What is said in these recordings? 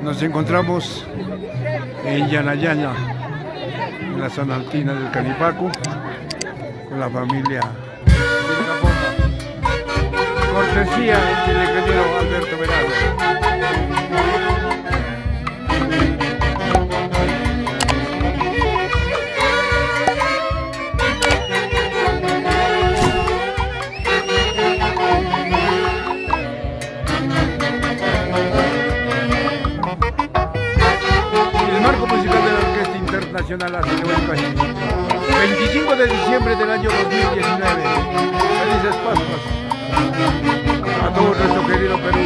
Nos encontramos en Yanayana, en la zona altina del Canipaco, con la familia Vilcapoma. Cortesía del ingeniero Alberto Verano. Nacional Azteca, 25 de diciembre del año 2019. Felices Pascuas a todo nuestro querido Perú.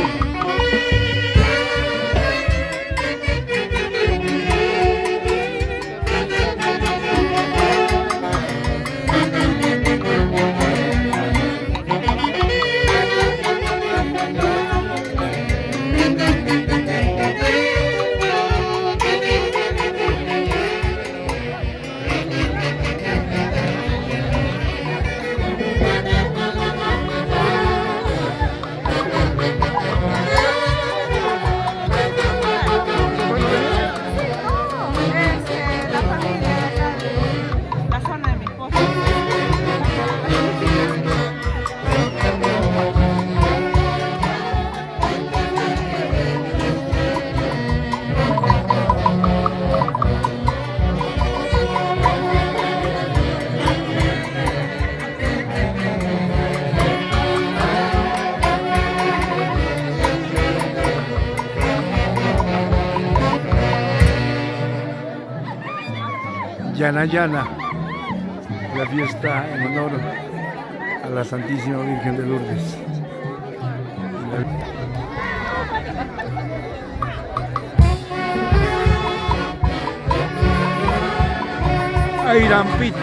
Yanayana, la fiesta en honor a la Santísima Virgen de Lourdes. Airampito.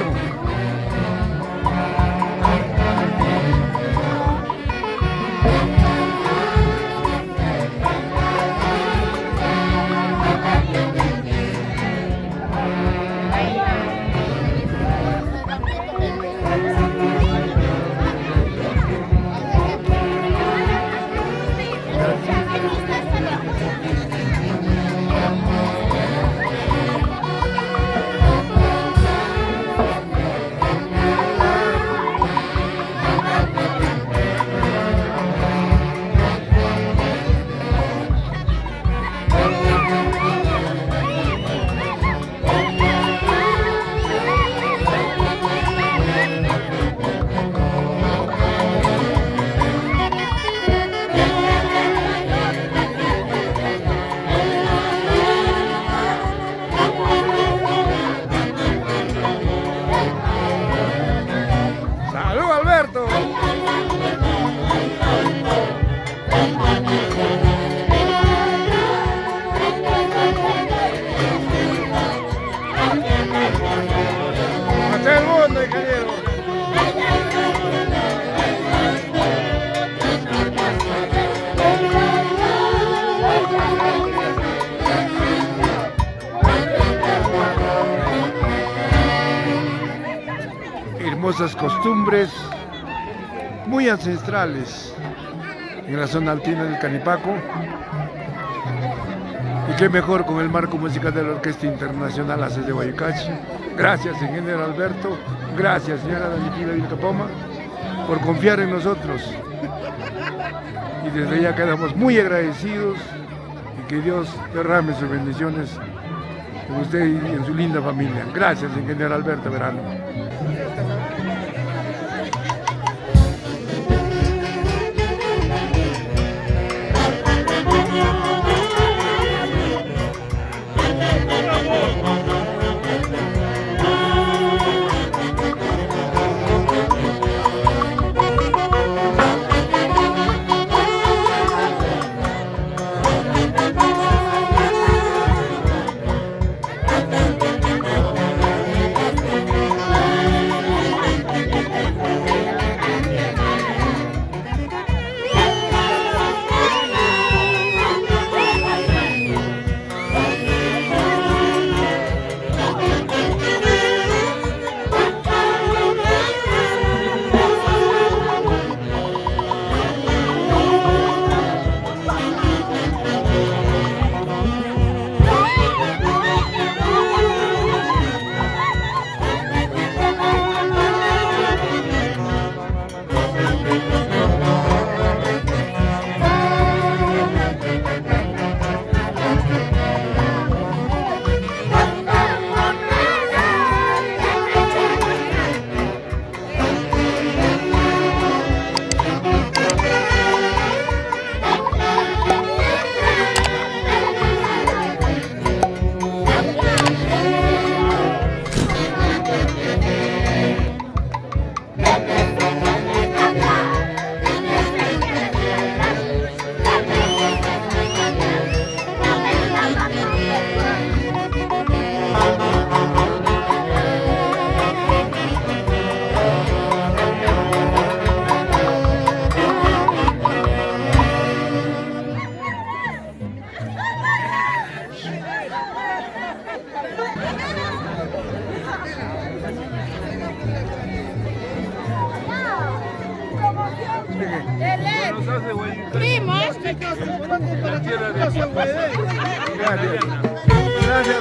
Hermosas costumbres muy ancestrales en la zona altina del Canipaco, y qué mejor con el marco musical de la Orquesta Internacional ACES de Guayucachi. Gracias, ingeniero Alberto, gracias, señora Daniela Vilcapoma, por confiar en nosotros, y desde ya quedamos muy agradecidos, y que Dios derrame sus bendiciones en usted y en su linda familia. Gracias, ingeniero Alberto Verano. hace Guayucay. Sí, más. La tierra de mi esposa. Gracias. Gracias.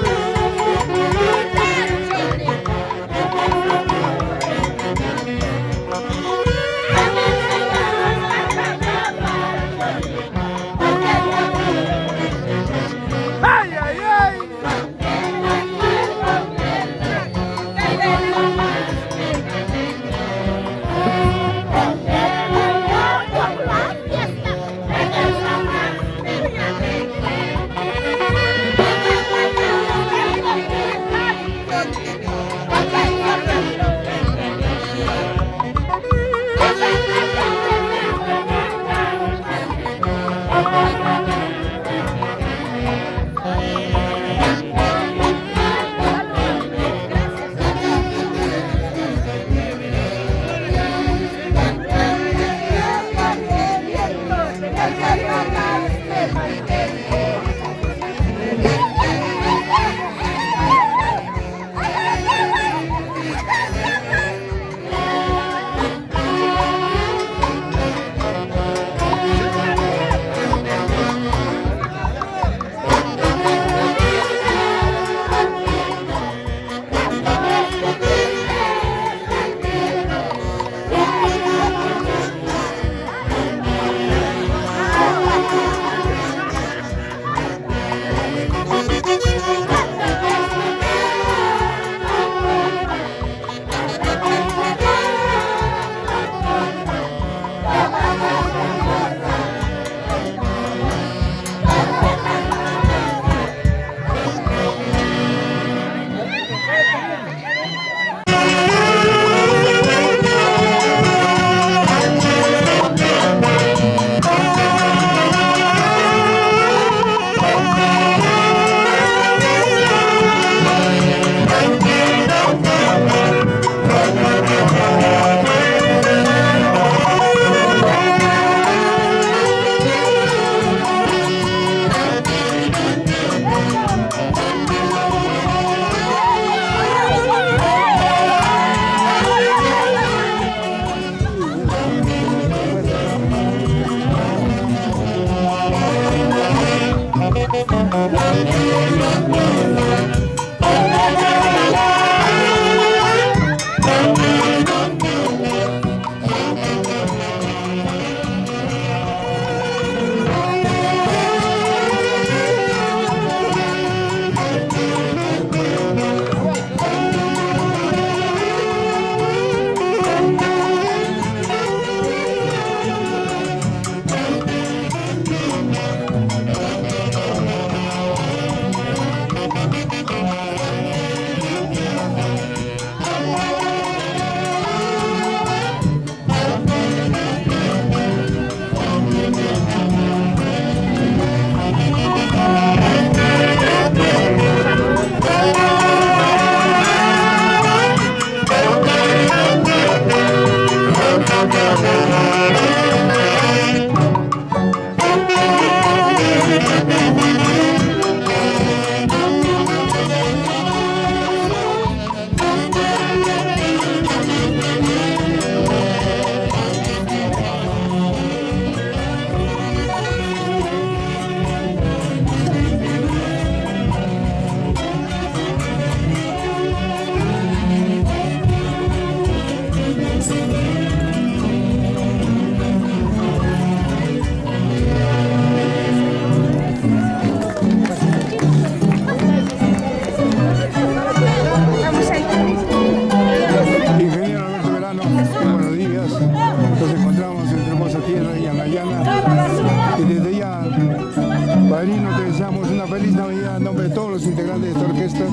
Padrino, te deseamos una feliz Navidad en nombre de todos los integrantes de esta orquesta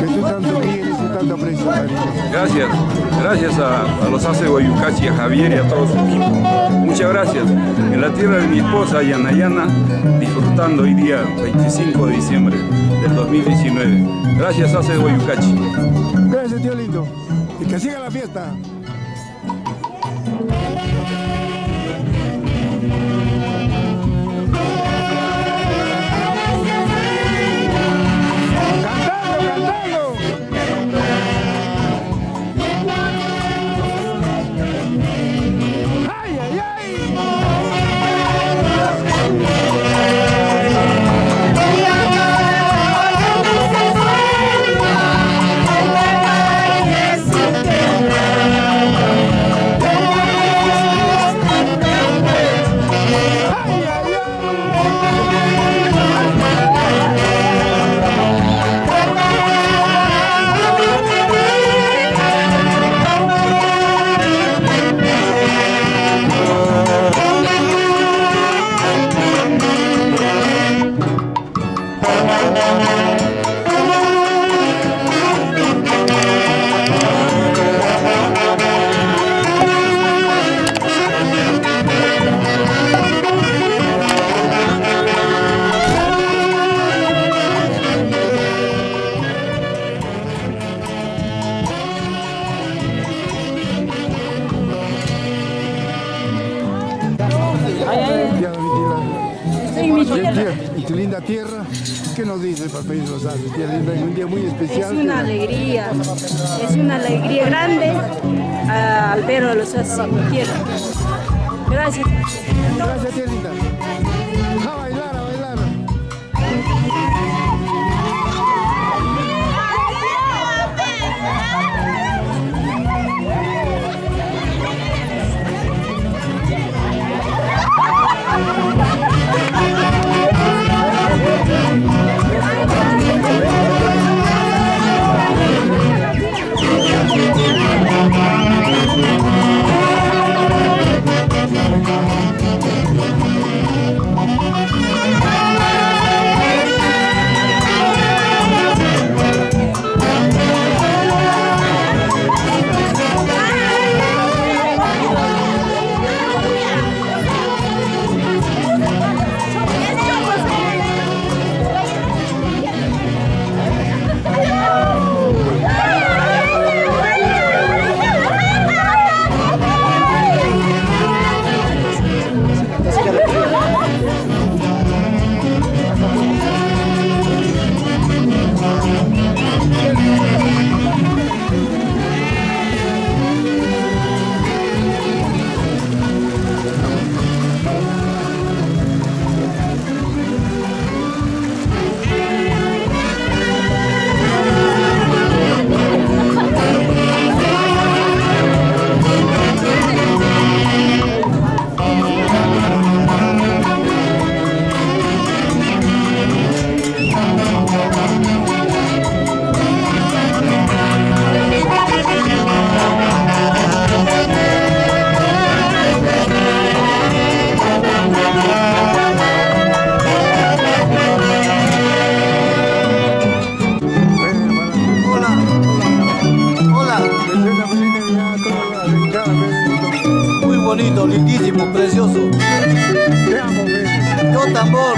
que tú tanto quieres y tanto aprecias, padrino. Gracias, gracias a los Hace Guayucachi, a Javier y a todo su equipo. Muchas gracias. En la tierra de mi esposa, Yanayana, disfrutando hoy día, 25 de diciembre del 2019. Gracias, Hace Guayucachi. Gracias, tío lindo. Y que siga la fiesta. ¡Ay, ay, ay! y tu linda tierra. ¿Qué nos dice para pedir los haces? Tierra linda, es un día muy especial. Es una alegría grande al ver a los haces en mi tierra. Gracias. Gracias, tierra linda. A bailar, a bailar. Bonito, lindísimo, precioso. Te amo, Fede. Yo tambor.